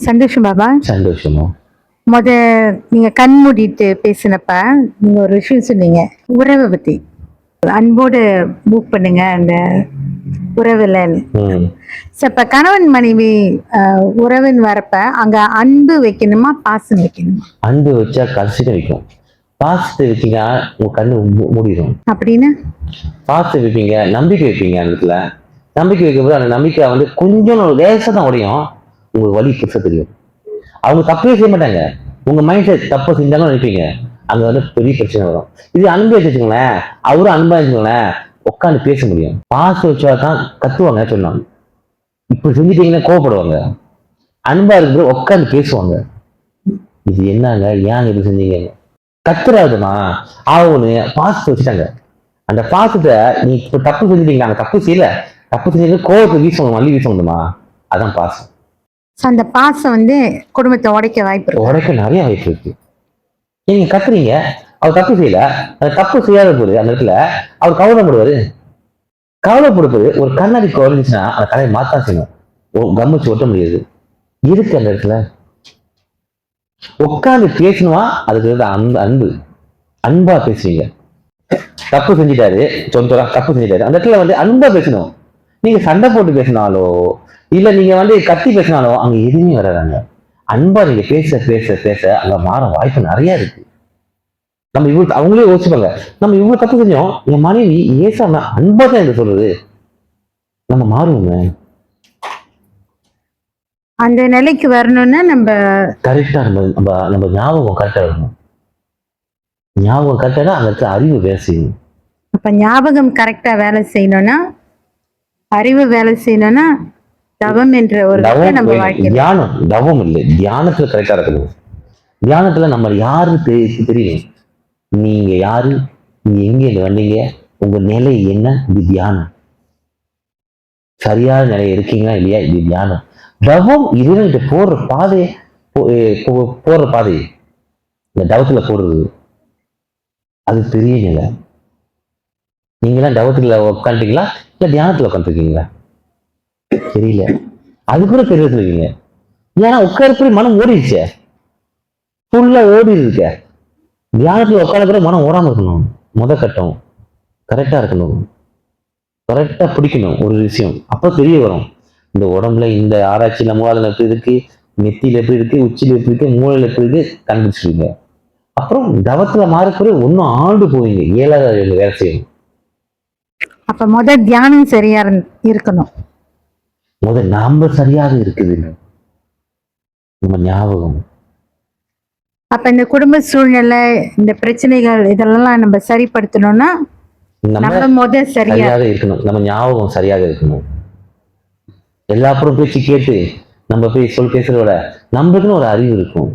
சந்தோஷம் பாபா. சந்தோஷமா. நீங்க கண் மூடிட்டு பேசினப்ப நீங்க ஒரு விஷயம் சொன்னீங்க, உறவை பத்தி. அன்போடு மூவ் பண்ணுங்க அந்த உறவுலன்னு. இப்ப கணவன் மனைவி உறவுன்னு வரப்ப அங்க அன்பு வைக்கணுமா பாசம் வைக்கணுமா? அன்பு வச்சா கடைசிக்கு வைக்கும். பாசத்தை வச்சீங்க உங்க கண்ணு மூடிடும். அப்படின்னு பாசத்தை வைப்பீங்க, நம்பிக்கை வைப்பீங்க. அந்த இடத்துல நம்பிக்கை வைக்கும்போது அந்த நம்பிக்கை வந்து கொஞ்சம் லேசா தான் உடையும். உங்களுக்கு வலி புதுசா தெரியும். அவங்க தப்பே செய்ய மாட்டாங்க, உங்க மைண்ட் செட் தப்பு செஞ்சாலும் நினைப்பீங்க. அங்க வந்து பெரிய பிரச்சனை வரும். இது அன்பு வச்சுக்கோங்களேன், அவரும் அன்பா வச்சுக்கோங்களேன், உட்காந்து பேச முடியும். பாசம் வச்சாதான் கத்துவாங்க சொன்னாங்க. இப்ப செஞ்சுட்டீங்கன்னா கோவப்படுவாங்க. அன்பா இருக்கிறது உட்காந்து பேசுவாங்க. இது என்னங்க, ஏன் இப்படி செஞ்சீங்க, கத்துறாதுமா ஆகும்னு பாசத்தை வச்சுட்டாங்க. அந்த பாசத்தை நீ இப்ப தப்பு செஞ்சுட்டீங்க, நாங்க தப்பு செய்யல, தப்பு செஞ்சு கோவத்தை வீசணும், மல்லி வீசணுமா, அதான் பாசம். அந்த பாசம் வந்து குடும்பத்தை உடைக்க வாய்ப்பு இருக்கு. உடைக்க நிறைய வாய்ப்பு இருக்கு. நீங்க கத்துறீங்க, அவர் தப்பு செய்யல, அந்த தப்பு செய்யாத போது அந்த இடத்துல அவர் கவலைப்படுவாரு. கவலைப்படுவது ஒரு கண்ணாடி குறைஞ்சிச்சுன்னா அந்த கடையை மாத்தா செய்யணும், கம்மிச்சு ஒட்ட முடியாது. இருக்கு அந்த இடத்துல உட்காந்து பேசணுமா, அதுக்கு அன்பு. அன்பா பேசுவீங்க. தப்பு செஞ்சிட்டாரு, சொந்தம் தப்பு செஞ்சிட்டாரு, அந்த இடத்துல வந்து அன்பா பேசணும். நீங்க சண்டை போட்டு பேசினாலோ இல்ல நீங்க வந்து கத்தி பேசினாலும் அங்க எதுவுமே வராதாங்க. அன்பா நீங்க பேச பேச பேச அங்க மாற வாய்ப்பு நிறைய இருக்கு. நம்ம இவ்வளவு அவங்களே யோசிப்பாங்க, நம்ம இவ்வளவு தப்பு செஞ்சோம், என் மனைவி ஏசாம அன்பா தான் என்று சொல்றது, நம்ம மாறுவோங்க. அந்த நிலைக்கு வரணும்னா நம்ம கரெக்டா நம்ம ஞாபகம் கரெக்டா இருக்கணும். ஞாபகம் கரெக்டா தான் அங்க அறிவு வேலை செய்யணும். அப்ப ஞாபகம் கரெக்டா வேலை செய்யணும்னா, அறிவு வேலை செய்யணும்னா தவம் என்ற ஒரு தியானம், தவம் இல்லை, தியானத்துல கரெக்டா இருக்கணும். தியானத்துல நம்ம யாரு தெரியும், நீங்க யாரு, நீங்க எங்க வந்தீங்க, உங்க நிலை என்ன, இது தியானம். சரியான நிலை இருக்கீங்களா இல்லையா, இது தியானம். தவம் இதுல போடுற பாதையை போடுற பாதை, இந்த தவத்துல போடுறது அது பெரிய நிலை. நீங்களாம் தவத்துல உட்காந்துட்டீங்களா இல்ல தியானத்துல உட்காந்துருக்கீங்களா தெரியல, அது கூட தெரியல இருக்கீங்க. ஏன்னா உட்கார மனம் ஓடிடுச்சே, ஃபுல்லா ஓடி இருக்க. தியானத்துல உட்கார மனம் ஓடாம இருக்கணும். கட்டம் கரெக்டா இருக்கணும், கரெக்டா பிடிக்கணும் ஒரு விஷயம், அப்ப தெரிய வரும். இந்த உடம்புல இந்த ஆராய்ச்சியில மூலாதாரம் எப்படி இருக்கு, நெத்தியில எப்படி இருக்கு, உச்சியில எப்படி இருக்கு, மூளையில எப்படி இருக்கு கண்டுபிடிச்சிருவீங்க. அப்புறம் தவத்துல மாறக்கூடிய ஒன்னும் ஆண்டு போவீங்க, ஏழாவது வேலை செய்யணும். அப்ப தியானம் சரியா இருக்கணும். நாம சரியாக இருக்குது நம்ம ஞாபகம். அப்ப இந்த குடும்ப சூழ்நிலை, இந்த பிரச்சனைகள் இதெல்லாம் நம்ம சரிப்படுத்தணும்னா நம்ம சரியாக இருக்கணும், நம்ம ஞாபகம் சரியாக இருக்கணும். எல்லாப்புறம் பேச்சு கேட்டு நம்ம போய் பேசுறத விட நம்மளுக்குன்னு ஒரு அறிவு இருக்கும்.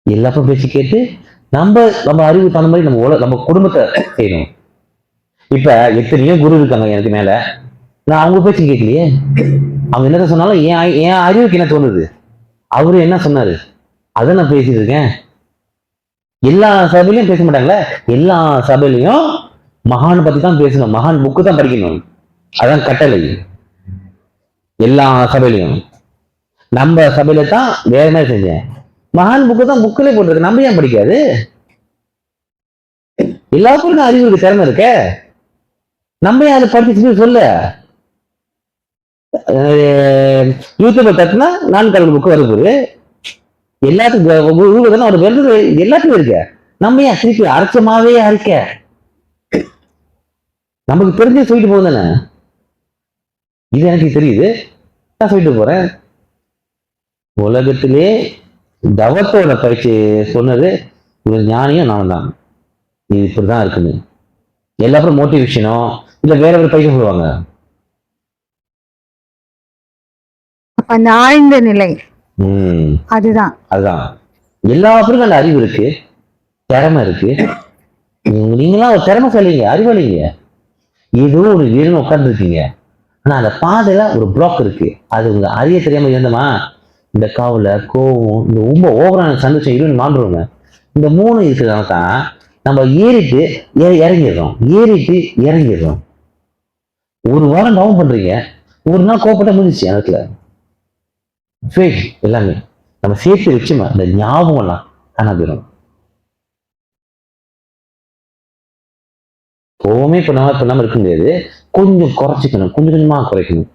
எல்லாப்புறம் பேச்சு கேட்டு நம்ம அறிவு தகுந்த மாதிரி நம்ம குடும்பத்தை செய்யணும். இப்ப எத்தனையோ குரு இருக்காங்க எனக்கு மேல, நான் அவங்க பேச்சு கேட்கலையே. அவங்க என்ன சொன்னாலும் என் அறிவுக்கு என்ன தோணுது, அவரு என்ன சொன்னாரு அதை நான் பேசிட்டு இருக்கேன். எல்லா சபையிலையும் பேச மாட்டாங்களே, எல்லா சபையிலையும் மகான் பத்தி தான் பேசணும், மகான் புக்கு தான் படிக்கணும், அதான் கட்டளை. எல்லா சபையிலையும் நம்ம சபையில தான் வேற மாதிரி செஞ்சேன், மகான் புக்கு தான் புக்கிலே போட்டிருக்கு, நம்ம ஏன் படிக்காது? எல்லாருக்கும் அறிவு இருக்கு, திறமை இருக்க, நம்ம ஏன் அதை படிச்சு சொல்ல? யூடியூப்ல தட்டுனா 4 கடல் புக்கு வருது, எல்லாத்துக்கும் ஒரு வருது, எல்லாத்துக்கும் இருக்க. நம்ம ஏன் திருப்பி அரைச்சமாவே அரைக்க? நமக்கு தெரிஞ்சு சொல்லிட்டு போகுது தானே, இது எனக்கு தெரியுது, நான் சொல்லிட்டு போறேன். உலகத்திலே தவத்தோட பயிற்சி சொன்னது ஒரு ஞானியும் நான் தான். இது இப்படிதான் இருக்குன்னு எல்லாரும் மோட்டிவேஷனோ இல்ல வேற ஒரு பயிற்சி சொல்லுவாங்க. அந்த ஆழ்ந்த நிலை அதுதான் எல்லாருக்கும் அந்த அறிவு இருக்கு, திறமை இருக்கு. நீங்களாம் ஒரு திறமைசாலிங்க, அறிவாளிங்க. ஏதோ ஒரு வீடு உட்கார்ந்துருக்கீங்க, ஆனா அந்த பாதையில ஒரு பிளாக் இருக்கு. அது உங்க அறிய தெரியாம இருந்தமா, இந்த கவலை, கோவம், இந்த ரொம்ப ஓவரான சந்தோஷம் இருன்னு மாண்டுருவோங்க. இந்த 3 இருக்கிறதால தான் நம்ம ஏறிட்டு இறங்கிடுறோம். ஒரு வாரம் டவுன் பண்றீங்க, ஒரு நாள் கோவப்பட்ட முடிஞ்சிச்சு இடத்துல. ஃபேக் எல்லாமே நம்ம சேர்த்து வச்சுமா இந்த ஞாபகம் எல்லாம் காணா போயிடும். எப்பவுமே பண்ணாம இருக்க முடியாது, கொஞ்சம் குறைச்சிக்கணும், கொஞ்சம் கொஞ்சமா குறைக்கணும்.